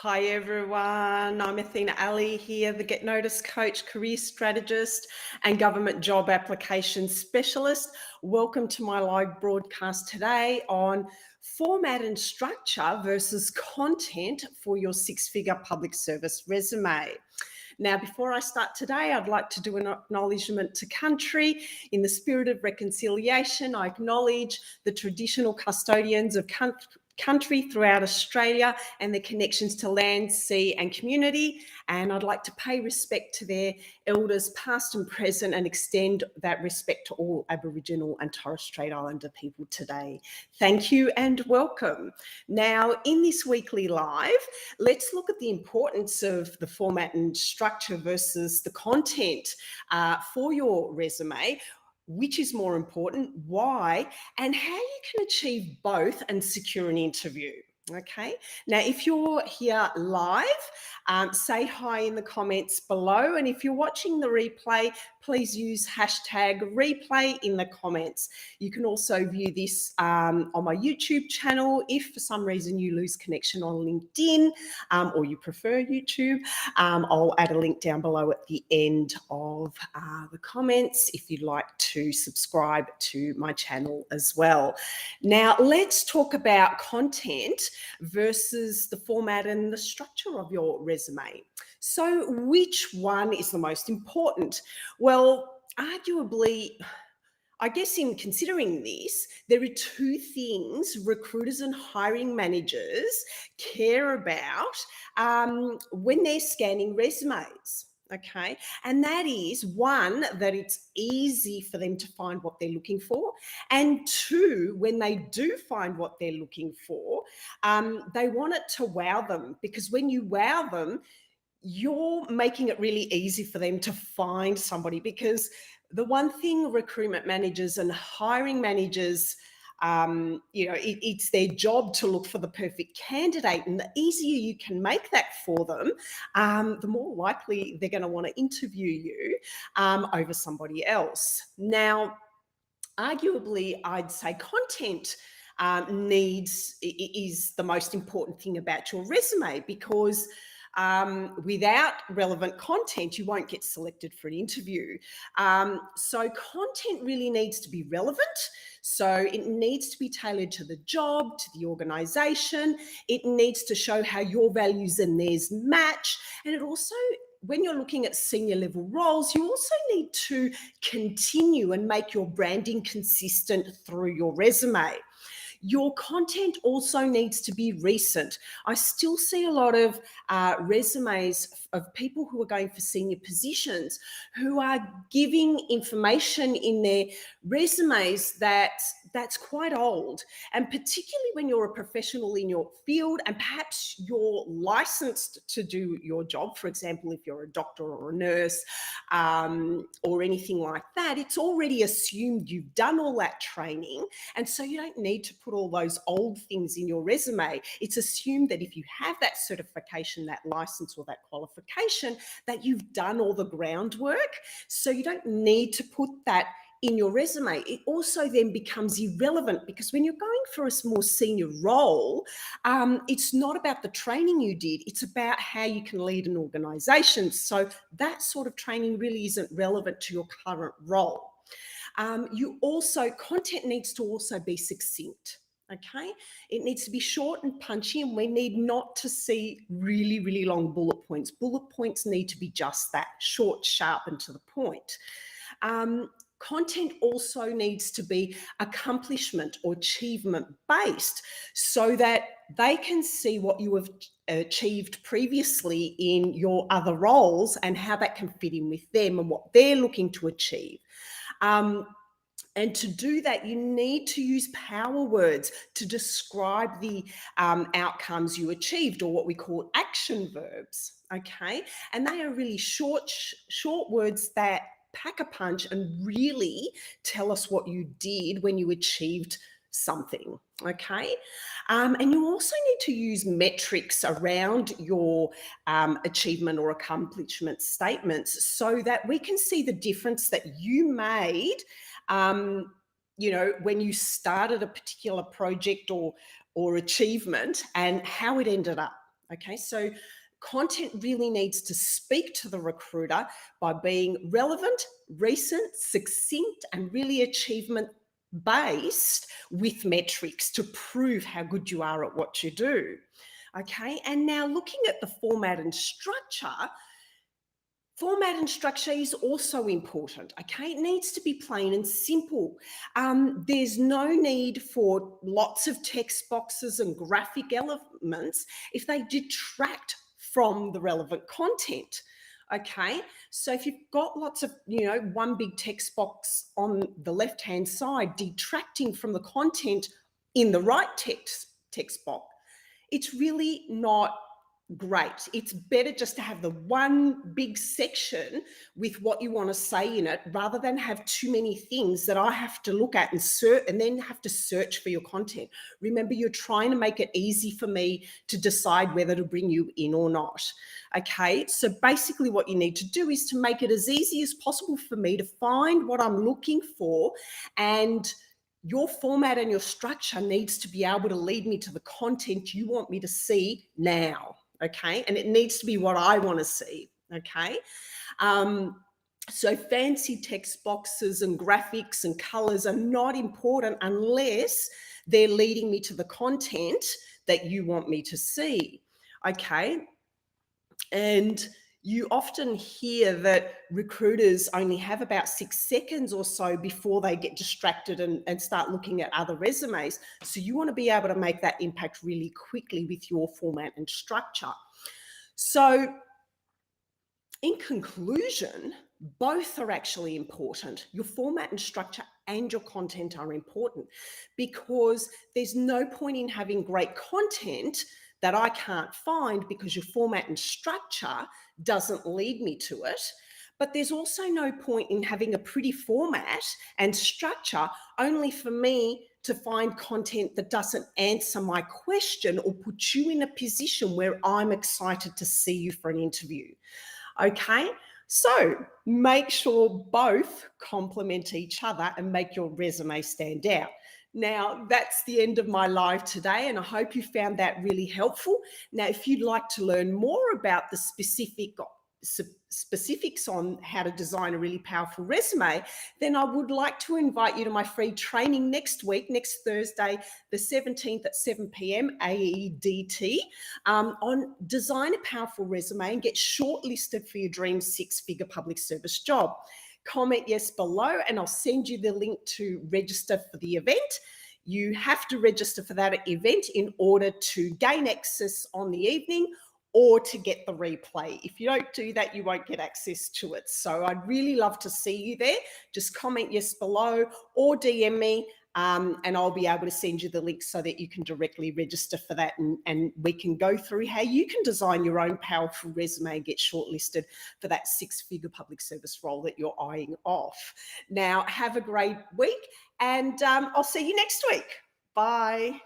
Hi everyone, I'm Athena Ali here, the Get Notice coach, career strategist, and government job application specialist. Welcome to my live broadcast today on format and structure versus content for your six-figure public service resume. Now, before I start today, I'd like to do an acknowledgement to country. In the spirit of reconciliation, I acknowledge the traditional custodians of country throughout Australia and their connections to land, sea and community. And I'd like to pay respect to their elders past and present and extend that respect to all Aboriginal and Torres Strait Islander people today. Thank you and welcome. Now, in this weekly live, let's look at the importance of the format and structure versus the content for your resume. Which is more important, why, and how you can achieve both and secure an interview. Okay, now if you're here live, say hi in the comments below, and if you're watching the replay, please use hashtag replay in the comments. You can also view this on my YouTube channel. If for some reason you lose connection on LinkedIn or you prefer YouTube, I'll add a link down below at the end of the comments if you'd like to subscribe to my channel as well. Now, let's talk about content versus the format and the structure of your resume. So which one is the most important? Well, arguably, I guess in considering this, there are two things recruiters and hiring managers care about when they're scanning resumes. Okay. And that is one, that it's easy for them to find what they're looking for. And two, when they do find what they're looking for, they want it to wow them, because when you wow them, you're making it really easy for them to find somebody. Because the one thing recruitment managers and hiring managers, it's their job to look for the perfect candidate. And the easier you can make that for them, the more likely they're going to want to interview you over somebody else. Now, arguably, I'd say content is the most important thing about your resume, because without relevant content, you won't get selected for an interview. So content really needs to be relevant. So it needs to be tailored to the job, to the organization. It needs to show how your values and theirs match. And it also, when you're looking at senior level roles, you also need to continue and make your branding consistent through your resume. Your content also needs to be recent. I still see a lot of resumes of people who are going for senior positions who are giving information in their resumes that's quite old. And particularly when you're a professional in your field and perhaps you're licensed to do your job, for example, if you're a doctor or a nurse or anything like that, it's already assumed you've done all that training. And so you don't need to put all those old things in your resume. It's assumed that if you have that certification, that license or that qualification, that you've done all the groundwork. So you don't need to put that in your resume. It also then becomes irrelevant, because when you're going for a more senior role, it's not about the training you did, it's about how you can lead an organization. So that sort of training really isn't relevant to your current role. Content needs to also be succinct. Okay, it needs to be short and punchy, and we need not to see really, really long bullet points. Bullet points need to be just that, short, sharp, and to the point. Content also needs to be accomplishment or achievement based, so that they can see what you have achieved previously in your other roles and how that can fit in with them and what they're looking to achieve. And to do that, you need to use power words to describe the outcomes you achieved, or what we call action verbs. Okay, and they are really short words that pack a punch and really tell us what you did when you achieved something. Okay, and you also need to use metrics around your achievement or accomplishment statements, so that we can see the difference that you made when you started a particular project or achievement, and how it ended up. Okay, so content really needs to speak to the recruiter by being relevant, recent, succinct, and really achievement based with metrics to prove how good you are at what you do. Okay, and now looking at the format and structure, format and structure is also important. Okay, it needs to be plain and simple. There's no need for lots of text boxes and graphic elements if they detract from the relevant content. Okay, so if you've got lots of, one big text box on the left hand side detracting from the content in the right text box, it's really not great. It's better just to have the one big section with what you want to say in it rather than have too many things that I have to look at and search and then have to search for your content. Remember, you're trying to make it easy for me to decide whether to bring you in or not. Okay, so basically what you need to do is to make it as easy as possible for me to find what I'm looking for, and your format and your structure needs to be able to lead me to the content you want me to see now. Okay, and it needs to be what I want to see. Okay, so fancy text boxes and graphics and colors are not important unless they're leading me to the content that you want me to see. Okay, and you often hear that recruiters only have about 6 seconds or so before they get distracted and start looking at other resumes. So you want to be able to make that impact really quickly with your format and structure. So in conclusion, both are actually important. Your format and structure and your content are important, because there's no point in having great content that I can't find because your format and structure doesn't lead me to it. But there's also no point in having a pretty format and structure only for me to find content that doesn't answer my question or put you in a position where I'm excited to see you for an interview. Okay, so make sure both complement each other and make your resume stand out. Now, that's the end of my live today, and I hope you found that really helpful. Now, if you'd like to learn more about the specifics on how to design a really powerful resume, then I would like to invite you to my free training next week, next Thursday, the 17th at 7 p.m. AEDT, on design a powerful resume and get shortlisted for your dream 6-figure public service job. Comment yes below and I'll send you the link to register for the event. You have to register for that event in order to gain access on the evening or to get the replay. If you don't do that, you won't get access to it. So I'd really love to see you there. Just comment yes below or DM me, and I'll be able to send you the link so that you can directly register for that, and we can go through how you can design your own powerful resume and get shortlisted for that 6-figure public service role that you're eyeing off. Now, have a great week, and I'll see you next week. Bye.